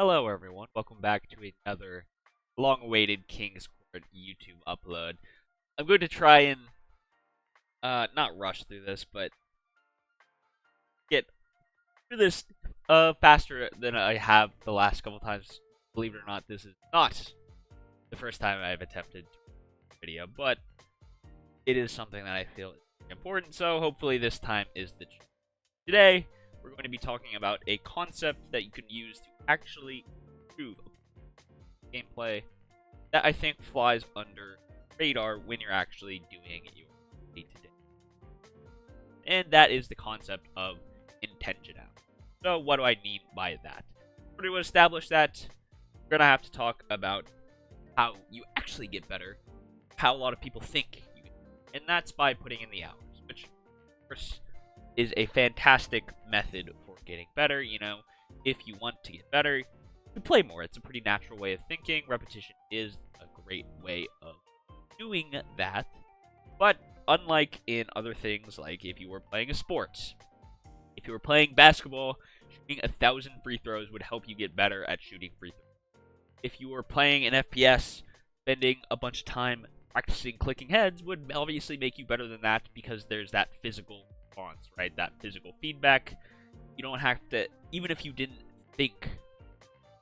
Hello, everyone. Welcome back to another long-awaited King's Court YouTube upload. I'm going to try and not rush through this, but get through this faster than I have the last couple times. Believe it or not, this is not the first time I've attempted a video, but it is something that I feel is important. So hopefully this time is the truth. Today, we're going to be talking about a concept that you can use to actually improve gameplay that I think flies under radar when you're actually doing your day-to-day. And that is the concept of intentionality. So what do I mean by that? To establish that, we're going to have to talk about how you actually get better, how a lot of people think you get better, and that's by putting in the hours, which, of course, is a fantastic method for getting better. You know, if you want to get better, you play more. It's a pretty natural way of thinking. Repetition is a great way of doing that. But unlike in other things, like if you were playing a sport, if you were playing basketball, shooting 1,000 free throws would help you get better at shooting free throws. If you were playing an FPS, spending a bunch of time practicing clicking heads would obviously make you better than that, because there's that physical response, right? That physical feedback. You don't have to, even if you didn't think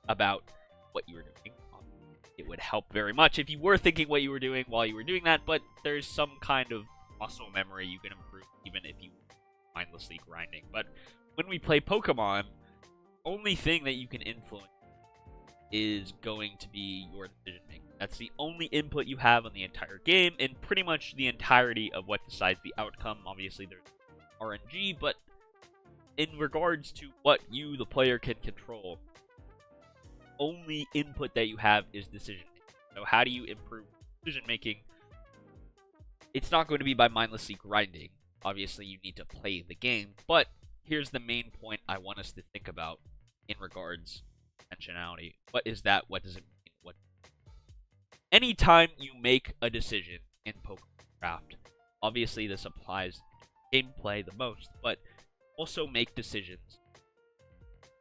about what you were doing, it would help very much if you were thinking what you were doing while you were doing that, but there's some kind of muscle memory you can improve even if you mindlessly grinding. But when we play Pokemon, only thing that you can influence is going to be your decision making. That's the only input you have on the entire game, and pretty much the entirety of what decides the outcome. Obviously, there's RNG, but in regards to what you, the player, can control, only input that you have is decision making. So how do you improve decision making? It's not going to be by mindlessly grinding. Obviously, you need to play the game, but here's the main point I want us to think about in regards to intentionality. What is that? What does it mean? Anytime you make a decision in Pokemon Craft, obviously this applies to gameplay the most, but also make decisions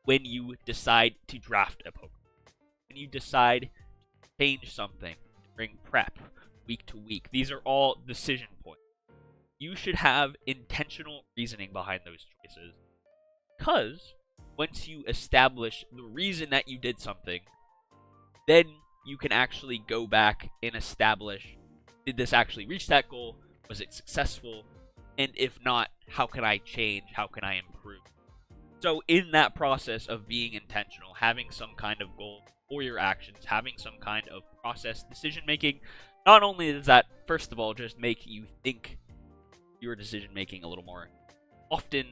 when you decide to draft a Pokemon. When you decide to change something, bring prep week to week. These are all decision points. You should have intentional reasoning behind those choices, because once you establish the reason that you did something, then you can actually go back and establish, did this actually reach that goal? Was it successful? And if not, how can I change? How can I improve? So in that process of being intentional, having some kind of goal for your actions, having some kind of process decision making, not only does that, first of all, just make you think your decision making a little more often,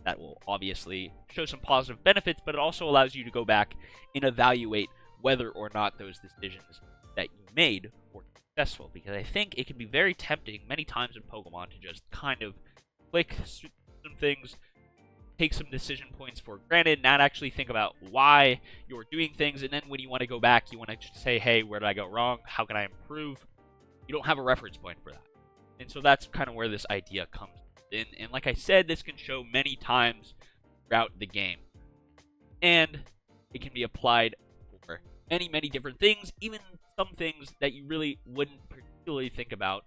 that will obviously show some positive benefits, but it also allows you to go back and evaluate whether or not those decisions that you made were successful. Because I think it can be very tempting many times in Pokemon to just kind of click some things, take some decision points for granted, not actually think about why you're doing things, and then when you want to go back, you want to just say, hey, where did I go wrong? How can I improve? You don't have a reference point for that. And so that's kind of where this idea comes in. And like I said, this can show many times throughout the game. And it can be applied for many different things, even some things that you really wouldn't particularly think about,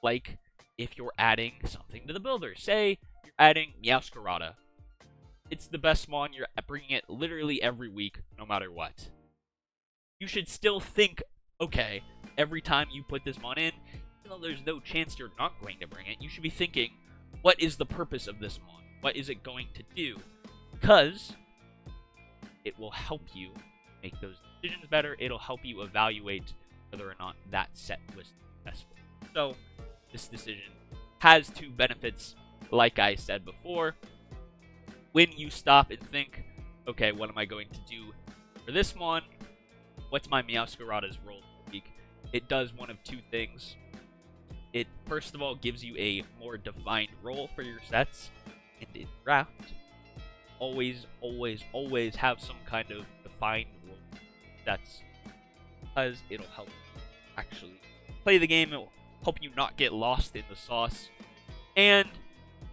like if you're adding something to the builder. Say you're adding Meowscarada. It's the best Mon, you're bringing it literally every week, no matter what. You should still think, okay, every time you put this Mon in, even though there's no chance you're not going to bring it, you should be thinking, what is the purpose of this Mon? What is it going to do? Because it will help you make those decisions better. It'll help you evaluate whether or not that set was successful. So, this decision has two benefits, like I said before. When you stop and think, okay, what am I going to do for this Mon? What's my Meowscarada's role this week? It does one of two things. It, first of all, gives you a more defined role for your sets. And in draft, always have some kind of defined role sets, because it'll help you actually play the game. It will help you not get lost in the sauce. And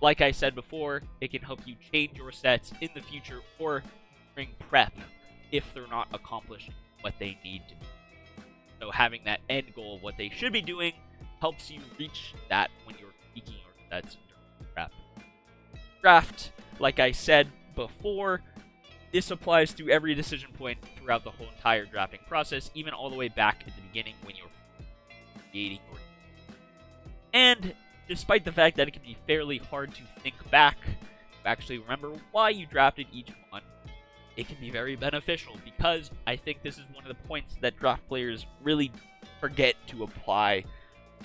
like I said before, it can help you change your sets in the future or bring prep if they're not accomplishing what they need to be. So having that end goal of what they should be doing helps you reach that when you're peaking, or that's during draft. Like I said before, this applies to every decision point throughout the whole entire drafting process, even all the way back at the beginning when you're creating your. And despite the fact that it can be fairly hard to think back, to actually remember why you drafted each one, it can be very beneficial, because I think this is one of the points that draft players really forget to apply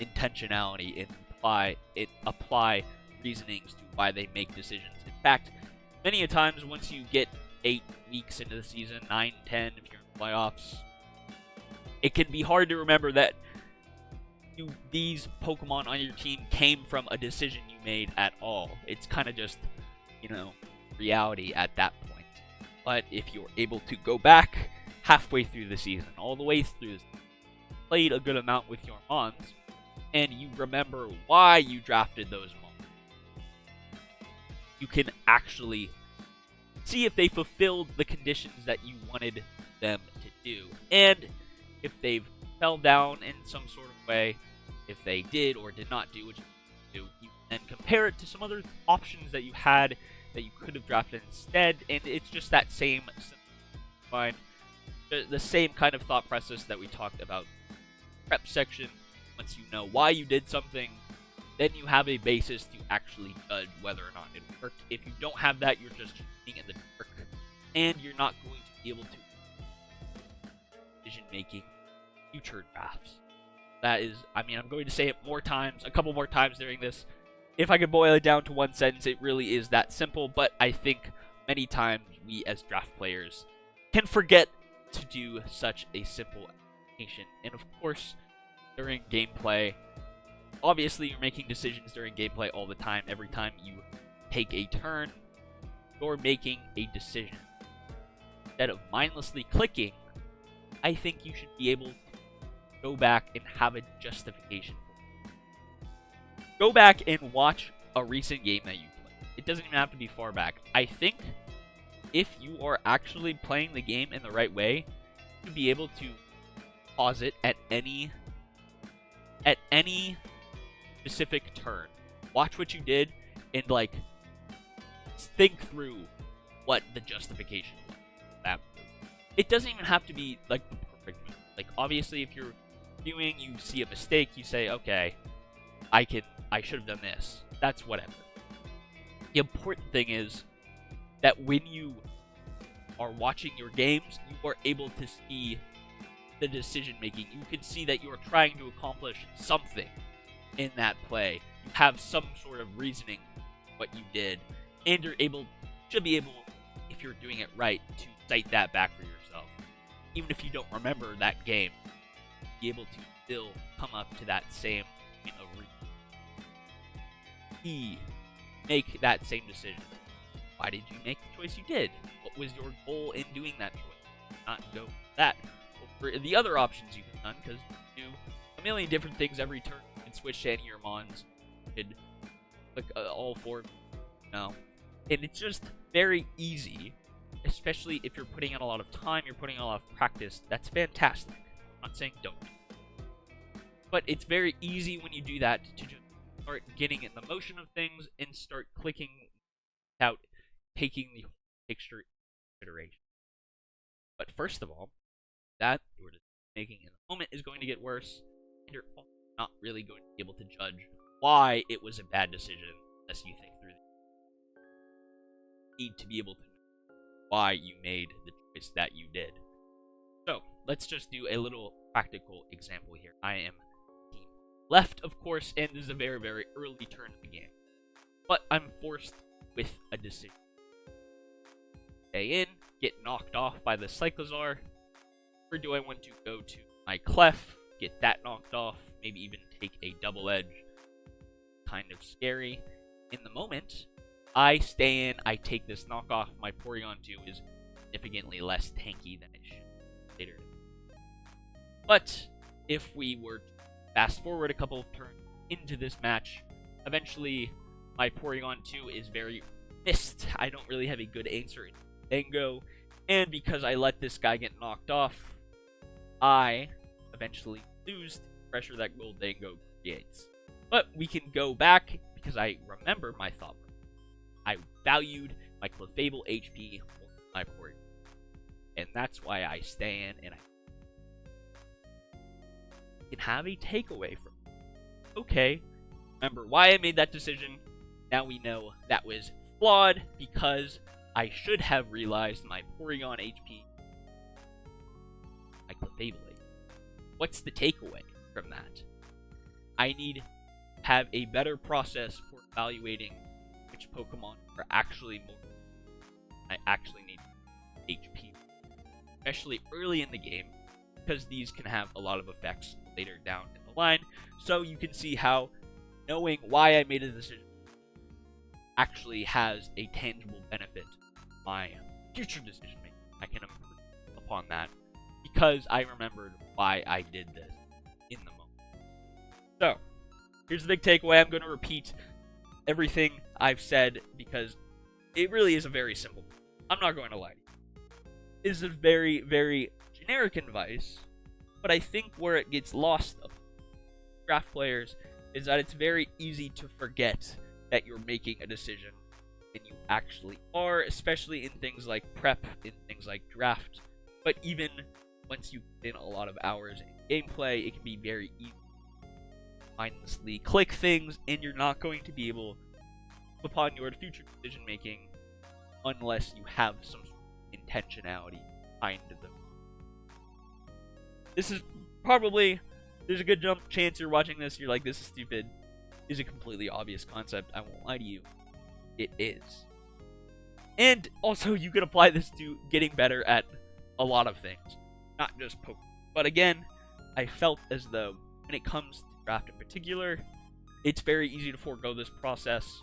intentionality and apply reasonings to why they make decisions. In fact, many a times once you get 8 weeks into the season, 9, 10 if you're in playoffs, it can be hard to remember that these Pokemon on your team came from a decision you made at all. It's kind of just, reality at that point. But if you're able to go back halfway through the season, all the way through, played a good amount with your Mons, and you remember why you drafted those Mons, you can actually see if they fulfilled the conditions that you wanted them to do. And if they've fell down in some sort of way, if they did or did not do what you do, you can then compare it to some other options that you had that you could have drafted instead, and it's just that same the same kind of thought process that we talked about prep section. Once you know why you did something, then you have a basis to actually judge whether or not it worked. If you don't have that, you're just shooting in the dark, and you're not going to be able to decision making future drafts. That is, I'm going to say it a couple more times during this. If I could boil it down to one sentence, it really is that simple, but I think many times we as draft players can forget to do such a simple application. And of course, during gameplay, obviously you're making decisions during gameplay all the time. Every time you take a turn, you're making a decision. Instead of mindlessly clicking, I think you should be able to go back and have a justification. Go back and watch a recent game that you played. It doesn't even have to be far back. I think if you are actually playing the game in the right way, you'll be able to pause it at any specific turn. Watch what you did and think through what the justification was. It doesn't even have to be the perfect move. Obviously if you're viewing, you see a mistake, you say, okay, I should have done this. That's whatever. The important thing is that when you are watching your games, you are able to see the decision making. You can see that you are trying to accomplish something in that play. You have some sort of reasoning what you did, and should be able, if you're doing it right, to cite that back for yourself. Even if you don't remember that game, be able to still come up to that same point of reasoning. Make that same decision. Why did you make the choice you did? What was your goal in doing that choice? Not go for that. Or for the other options you could have done, because you do a million different things every turn. You can switch to any of your Mons. You could click all 4. And it's just very easy, especially if you're putting in a lot of time, you're putting in a lot of practice. That's fantastic. I'm not saying don't. But it's very easy when you do that to just start getting in the motion of things and start clicking without taking the whole picture into consideration. But first of all, that your decision making in the moment is going to get worse, and you're not really going to be able to judge why it was a bad decision unless you think through it. You need to be able to know why you made the choice that you did. So let's just do a little practical example here. I am team left, of course, and this is a very, very early turn in the game. But I'm forced with a decision. Stay in, get knocked off by the Cyclozar, or do I want to go to my Clef, get that knocked off, maybe even take a double edge? Kind of scary. In the moment, I stay in, I take this knockoff. My Porygon 2 is significantly less tanky than it should later. But if we were to fast forward a couple of turns into this match, eventually my Porygon 2 is very missed. I don't really have a good answer in Dango, And because I let this guy get knocked off, I eventually lose the pressure that Goldango creates. But we can go back because I remember my thought. I valued my Clefable HP more than my port. And that's why I stay in and I can have a takeaway from it. Okay, remember why I made that decision. Now we know that was flawed because I should have realized my Porygon HP, my Clefable HP. What's the takeaway from that? I need to have a better process for evaluating which Pokemon are actually more. I actually need HP, especially early in the game, because these can have a lot of effects later down in the line. So you can see how knowing why I made a decision actually has a tangible benefit to my future decision making. I can improve upon that because I remembered why I did this in the moment. So, here's the big takeaway. I'm going to repeat everything I've said because it really is a very simple. I'm not going to lie to you. It is a very, very generic advice, but I think where it gets lost of draft players is that it's very easy to forget that you're making a decision and you actually are, especially in things like prep, in things like draft. But even once you put in a lot of hours in gameplay, it can be very easy to mindlessly click things, and you're not going to be able to upon your future decision making unless you have some sort of intentionality behind them. This is probably, there's a good chance you're watching this, you're like, this is stupid. Is a completely obvious concept. I won't lie to you. It is. And also, you can apply this to getting better at a lot of things, not just Pokemon. But again, I felt as though when it comes to draft in particular, it's very easy to forego this process.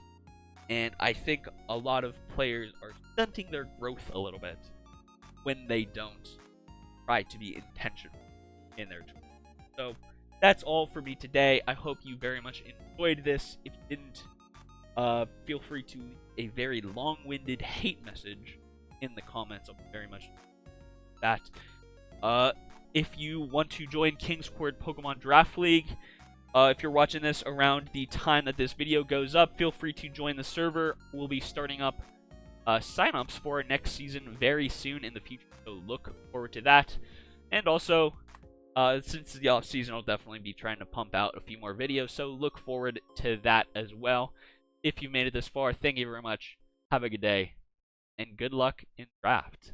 And I think a lot of players are stunting their growth a little bit when they don't try to be intentional in their choice. So that's all for me today. I hope you very much enjoyed this. If you didn't, feel free to leave a very long-winded hate message in the comments. I'll very much that. If you want to join King's Court Pokemon Draft League, if you're watching this around the time that this video goes up, feel free to join the server. We'll be starting up signups for our next season very soon in the future, so look forward to that. And also, since it's the off season, I'll definitely be trying to pump out a few more videos, so look forward to that as well. If you made it this far, thank you very much. Have a good day, and good luck in draft.